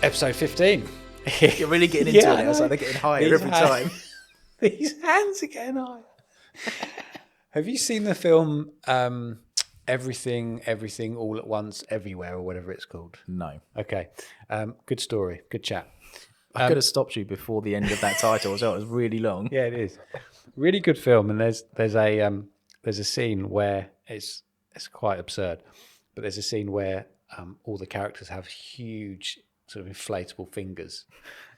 Episode 15. You're really getting into it now, so they're getting higher every time. These hands are getting higher. Have you seen the film Everything, All at Once, Everywhere, or whatever it's called? No. Okay. Good story. Good chat. I could have stopped you before the end of that title as well. It was really long. Yeah, it is. Really good film, and there's a scene where it's quite absurd, but there's a scene where all the characters have huge sort of inflatable fingers,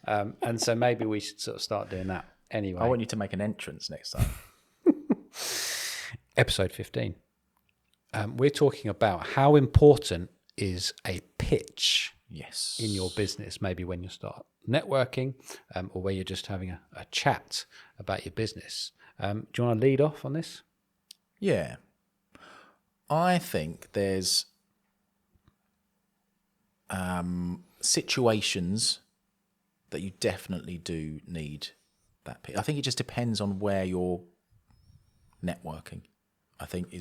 and so maybe we should sort of start doing that anyway. I want you to make an entrance next time. Episode 15. We're talking about how important is a pitch Yes. in your business, maybe when you start networking or where you're just having a chat about your business. Do you want to lead off on this? Yeah. I think there's situations that you definitely do need that pitch. I think it just depends on where you're networking. I think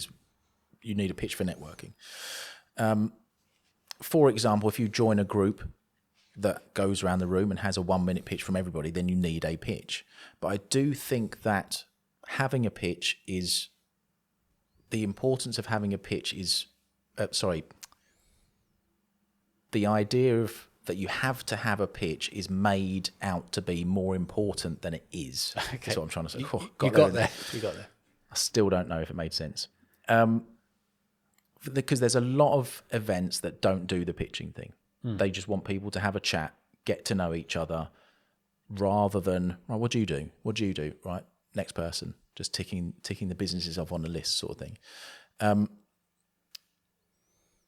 you need a pitch for networking. For example, if you join a group that goes around the room and has a 1-minute pitch from everybody, then you need a pitch. But I do think that having a pitch is the importance of having a pitch is, the idea of that you have to have a pitch is made out to be more important than it is. Okay. That's what I'm trying to say. You got there. You got there. I still don't know if it made sense. Because there's a lot of events that don't do the pitching thing. They just want people to have a chat, get to know each other, rather than, right, what do you do? What do you do? Right, next person, just ticking the businesses off on the list sort of thing.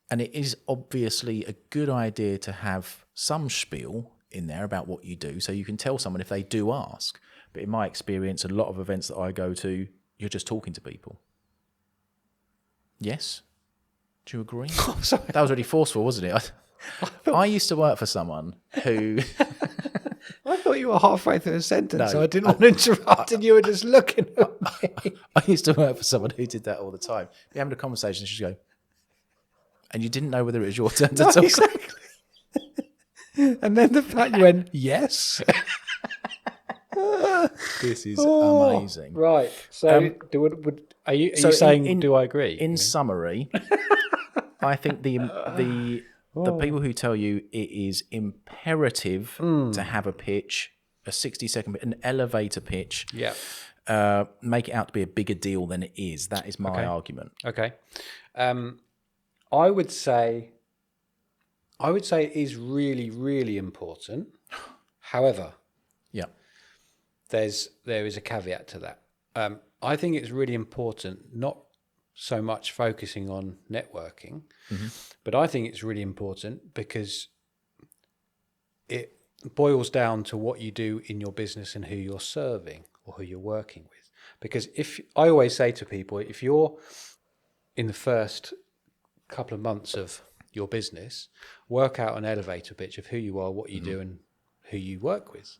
And it is obviously a good idea to have some spiel in there about what you do, so you can tell someone if they do ask. But in my experience, a lot of events that I go to, you're just talking to people. Yes? Do you agree? Oh, sorry. That was really forceful, wasn't it? I used to work for someone who... I thought you were halfway through a sentence, so I didn't want to interrupt, and you were just looking at me. I used to work for someone who did that all the time. You're having a conversation, and she'd go, and you didn't know whether it was your turn to talk. Exactly. And then the fact you went, yes. This is amazing. Right. So, are you saying, do I agree? In summary, I think the people who tell you it is imperative to have a pitch, a 60-second, an elevator pitch, make it out to be a bigger deal than it is. That is my argument. Okay. I would say it is really, really important. However, there is a caveat to that. I think it's really important, not so much focusing on networking, but I think it's really important because it boils down to what you do in your business and who you're serving or who you're working with. Because I always say to people, if you're in the first couple of months of your business, work out an elevator pitch of who you are, what you do, and who you work with.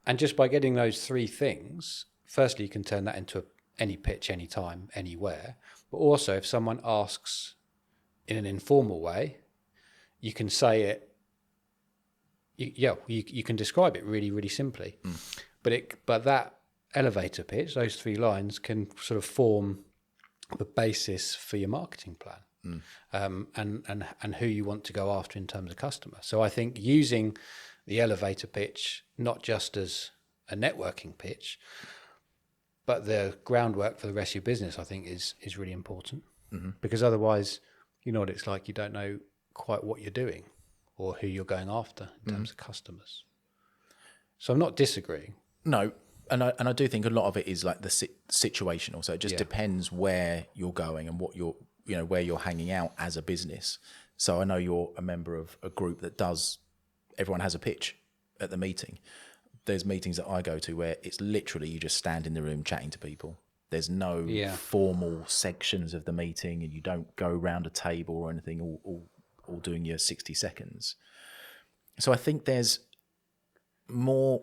And just by getting those three things, firstly, you can turn that into any pitch, anytime, anywhere. But also, if someone asks in an informal way, you can say it. You can describe it really, really simply. But that elevator pitch, those three lines, can sort of form the basis for your marketing plan, and who you want to go after in terms of customer. So I think using the elevator pitch not just as a networking pitch, but the groundwork for the rest of your business, I think is really important. Because otherwise, you know what it's like, you don't know quite what you're doing or who you're going after in terms of customers. So I'm not disagreeing. No, and I do think a lot of it is like the situational. So it just depends where you're going and what where you're hanging out as a business. So I know you're a member of a group that everyone has a pitch at the meeting. There's meetings that I go to where it's literally you just stand in the room chatting to people. There's no formal sections of the meeting, and you don't go around a table or anything, all doing your 60 seconds. So I think there's because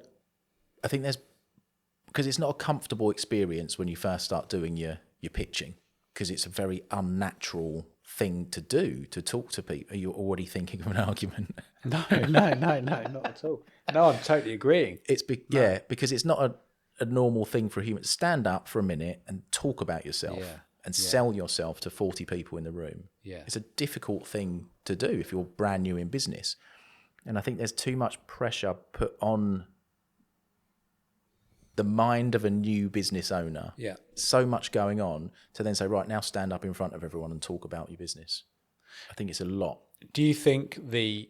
it's not a comfortable experience when you first start doing your pitching, because it's a very unnatural thing to do, to talk to people. Are you already thinking of an argument? No, not at all. No, I'm totally agreeing. Because it's not a normal thing for a human. Stand up for a minute and talk about yourself and sell yourself to 40 people in the room. Yeah. It's a difficult thing to do if you're brand new in business. And I think there's too much pressure put on the mind of a new business owner. Yeah. So much going on to then say, right, now stand up in front of everyone and talk about your business. I think it's a lot. Do you think the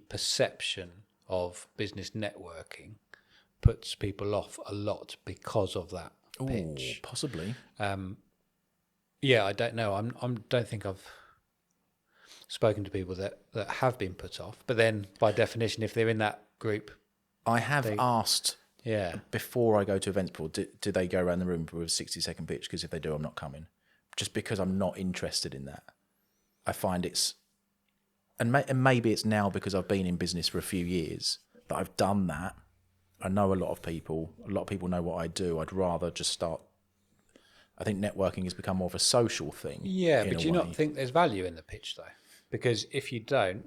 perception of business networking puts people off a lot because of that pitch? Possibly. Yeah, I don't know. Don't think I've spoken to people that have been put off. But then, by definition, if they're in that group, I have asked. Yeah. Before I go to events, do they go around the room with a 60-second pitch? Because if they do, I'm not coming. Just because I'm not interested in that. I find it's, and maybe it's now because I've been in business for a few years that I've done that. I know a lot of people. A lot of people know what I do. I'd rather just start. I think networking has become more of a social thing. Yeah, but do you not think there's value in the pitch though? Because if you don't,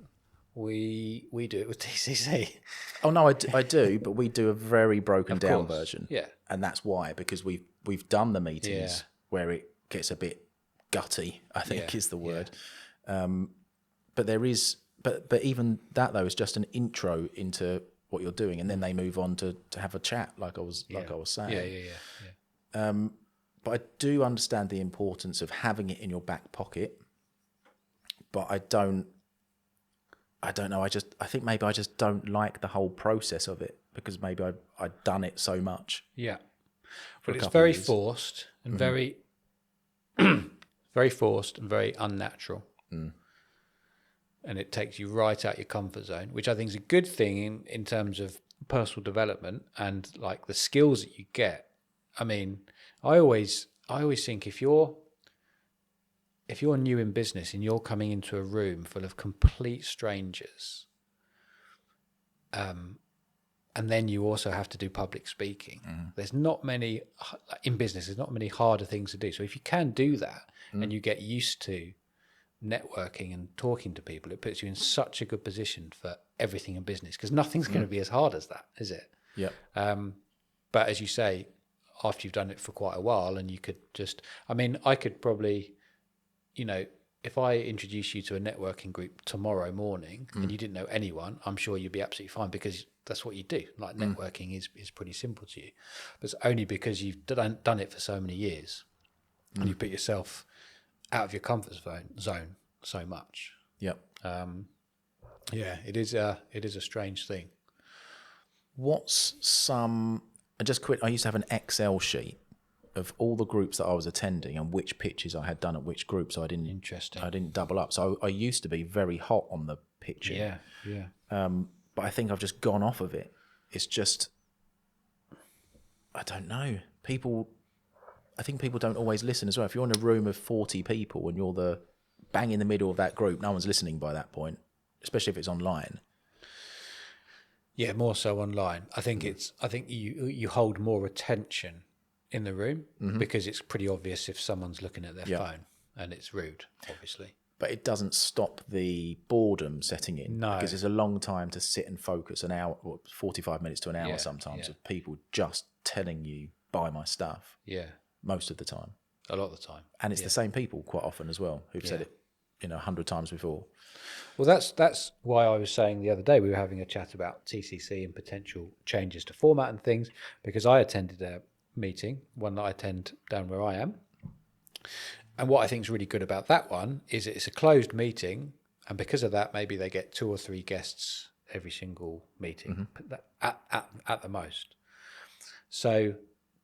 we do it with TCC. Oh no, I do, but we do a very broken down version. Yeah, and that's why, because we've done the meetings where it gets a bit gutty, I think is the word. But there is, but even that though is just an intro into what you're doing, and then they move on to have a chat, like I was saying. Yeah. But I do understand the importance of having it in your back pocket. But I don't know. I think maybe I just don't like the whole process of it because maybe I'd done it so much. Yeah, but it's very forced and very, very forced and very unnatural. And it takes you right out your comfort zone, which I think is a good thing in terms of personal development and like the skills that you get. I mean, I always think if you're new in business and you're coming into a room full of complete strangers, and then you also have to do public speaking, there's not many in business. There's not many harder things to do. So if you can do that and you get used to networking and talking to people, it puts you in such a good position for everything in business because nothing's going to be as hard as that, is it? Yeah. But as you say, after you've done it for quite a while, and you could just, I mean, I could probably, if I introduce you to a networking group tomorrow morning and you didn't know anyone, I'm sure you'd be absolutely fine because that's what you do. Like networking is pretty simple to you, but it's only because you've done it for so many years and you put yourself out of your comfort zone so much. Yep. Yeah, it is a strange thing. What's some? I used to have an Excel sheet of all the groups that I was attending and which pitches I had done at which group, so I didn't double up. So I used to be very hot on the pitching. Yeah. But I think I've just gone off of it. It's just, I don't know. I think people don't always listen as well. If you're in a room of 40 people and you're the bang in the middle of that group, no one's listening by that point, especially if it's online. Yeah, more so online. I think you hold more attention in the room because it's pretty obvious if someone's looking at their phone, and it's rude, obviously. But it doesn't stop the boredom setting in. No. Because it's a long time to sit and focus, an hour, or 45 minutes to an hour sometimes, of people just telling you, buy my stuff. Yeah. Most of the time. A lot of the time. And it's the same people quite often as well who've said it, 100 times before. Well, that's why I was saying the other day we were having a chat about TCC and potential changes to format and things, because I attended a meeting, one that I attend down where I am. And what I think is really good about that one is it's a closed meeting, and because of that, maybe they get 2 or 3 guests every single meeting at the most. So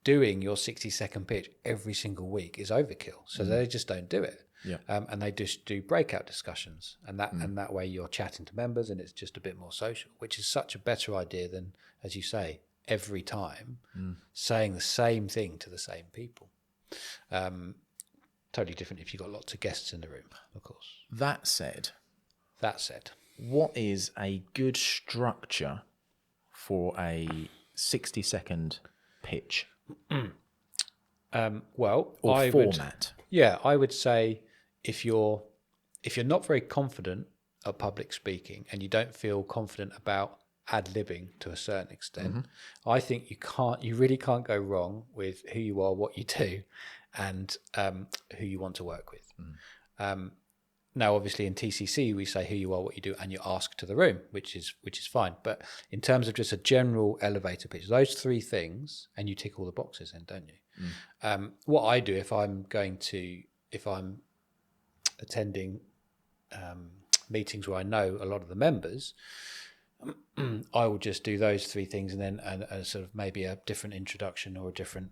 doing your 60-second pitch every single week is overkill. So they just don't do it. Yeah. And they just do breakout discussions, and that way you're chatting to members, and it's just a bit more social, which is such a better idea than, as you say, every time saying the same thing to the same people. Totally different if you've got lots of guests in the room, of course. That said, what is a good structure for a 60-second pitch? Well, or I format? I would say if you're not very confident at public speaking and you don't feel confident about ad-libbing to a certain extent, I think you really can't go wrong with who you are, what you do, and who you want to work with. Now, obviously, in TCC, we say who you are, what you do, and you ask to the room, which is fine. But in terms of just a general elevator pitch, those three things, and you tick all the boxes in, don't you? What I do if I'm attending meetings where I know a lot of the members, I will just do those three things, and then a sort of maybe a different introduction or a different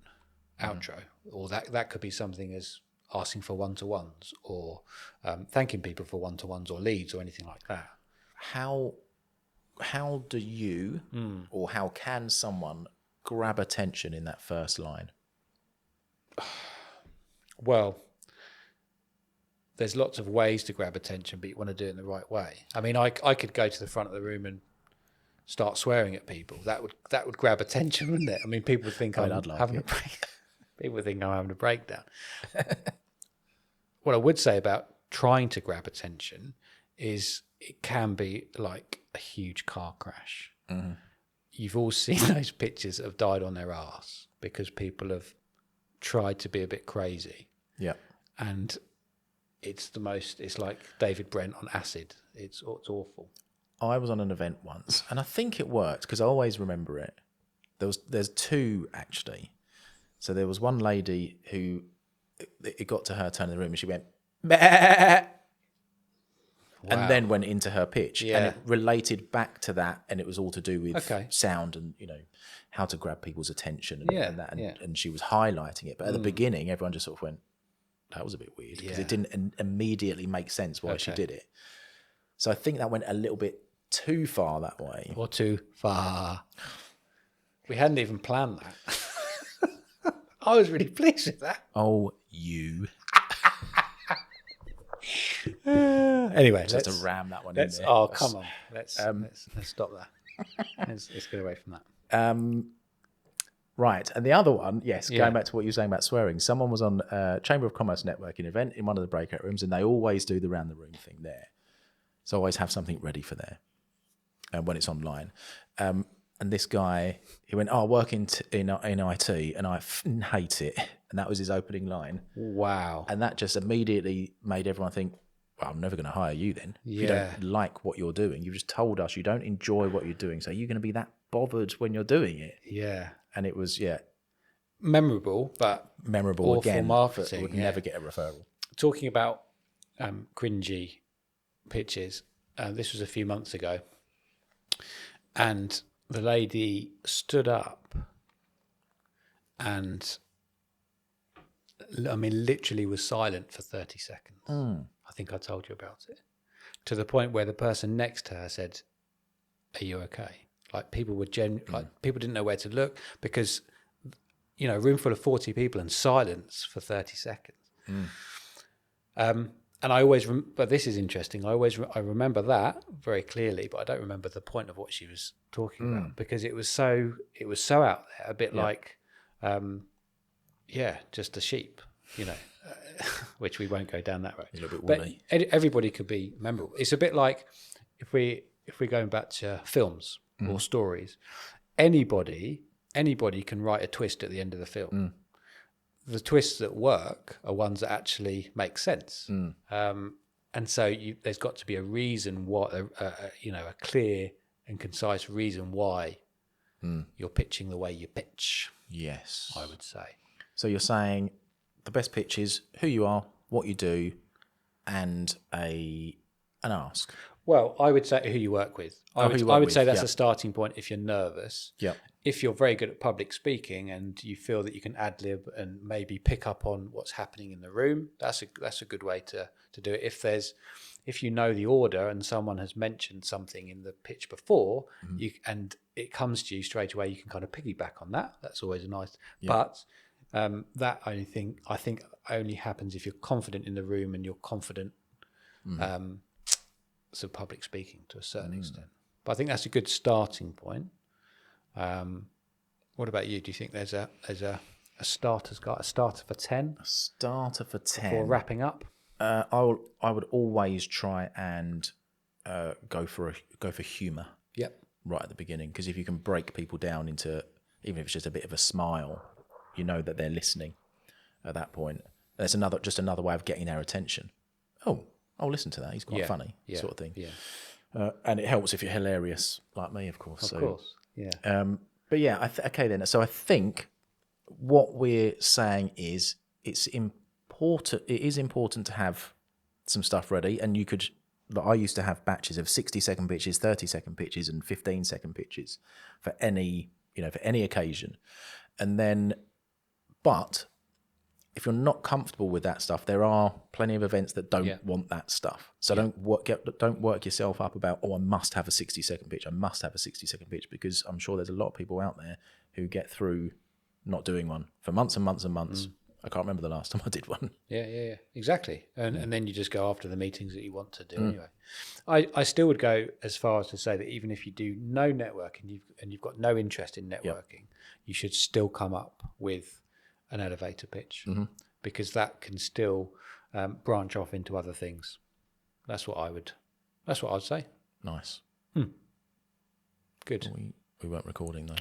outro, or that could be something as asking for one-to-ones or thanking people for one-to-ones or leads or anything like that. How do you or how can someone grab attention in that first line? Well, there's lots of ways to grab attention, but you want to do it in the right way. I mean, I could go to the front of the room and start swearing at people. That would grab attention, wouldn't it? I mean, people would think I'm having a break. People would think I'm having a breakdown. What I would say about trying to grab attention is it can be like a huge car crash. Mm-hmm. You've all seen those pictures that have died on their arse because people have tried to be a bit crazy. Yeah. And it's like David Brent on acid. It's awful. I was on an event once and I think it worked because I always remember it. There's two actually. So there was one lady who it got to her turn in the room and she went, "Bah!" Wow. And then went into her pitch. Yeah. And it related back to that, and it was all to do with sound and, how to grab people's attention and that. And she was highlighting it. But at the beginning, everyone just sort of went, that was a bit weird because it didn't immediately make sense why she did it. So I think that went a little bit too far that way. Or too far. We hadn't even planned that. I was really pleased with that. Oh, you. Anyway, just to ram that one in there. Oh, come on. Let's stop that. Let's get away from that. Right. And the other one, going back to what you were saying about swearing, someone was on a Chamber of Commerce networking event in one of the breakout rooms, and they always do the round the room thing there. So always have something ready for there when it's online. And this guy, he went, I work in IT and I hate it. And that was his opening line. Wow. And that just immediately made everyone think, well, I'm never going to hire you then. Yeah. If you don't like what you're doing. You've just told us you don't enjoy what you're doing. So you're going to be that bothered when you're doing it. Yeah. And it was, memorable, but memorable awful again. Marketing. Would never get a referral. Talking about cringy pitches, this was a few months ago. And the lady stood up and, literally was silent for 30 seconds. I think I told you about it. To the point where the person next to her said, "Are you okay?" Like people were people didn't know where to look because, a room full of 40 people and silence for 30 seconds. And I always, but this is interesting. I remember that very clearly, but I don't remember the point of what she was talking about because it was so out there, a bit like, just a sheep, which we won't go down that road. A little bit woolly. But everybody could be memorable. It's a bit like if we're going back to films or stories, anybody can write a twist at the end of the film. The twists that work are ones that actually make sense. And so there's got to be a reason why, a clear and concise reason why you're pitching the way you pitch. Yes. I would say. So you're saying the best pitch is who you are, what you do, and an ask. Well, I would say who you work with. I would say that's a starting point if you're nervous. Yeah. If you're very good at public speaking and you feel that you can ad lib and maybe pick up on what's happening in the room, that's a good way to do it. If you know the order and someone has mentioned something in the pitch before, and it comes to you straight away, you can kind of piggyback on that. That's always a nice. Yeah. But that I think only happens if you're confident in the room and you're confident. So public speaking to a certain extent. But I think that's a good starting point. What about you? Do you think there's a a starter's guide, a starter for 10? A starter for 10. Before wrapping up? I would always try and go for humour. Yep. Right at the beginning, because if you can break people down into, even if it's just a bit of a smile, you know that they're listening at that point. That's just another way of getting their attention. Oh, I'll listen to that. He's quite funny, sort of thing. Yeah. And it helps if you're hilarious like me, of course. Of course. Yeah. But yeah, okay then. So I think what we're saying is it's important. It is important to have some stuff ready, and you could. Like I used to have batches of 60-second pitches, 30-second pitches, and 15-second pitches for any occasion, and then, but if you're not comfortable with that stuff, there are plenty of events that don't want that stuff. So don't work yourself up about, I must have a 60-second pitch. I must have a 60-second pitch, because I'm sure there's a lot of people out there who get through not doing one for months and months and months. I can't remember the last time I did one. Yeah, exactly. And then you just go after the meetings that you want to do anyway. I still would go as far as to say that even if you do no networking and you've got no interest in networking, you should still come up with an elevator pitch, because that can still branch off into other things. That's what I'd say. Nice. Good. We weren't recording though.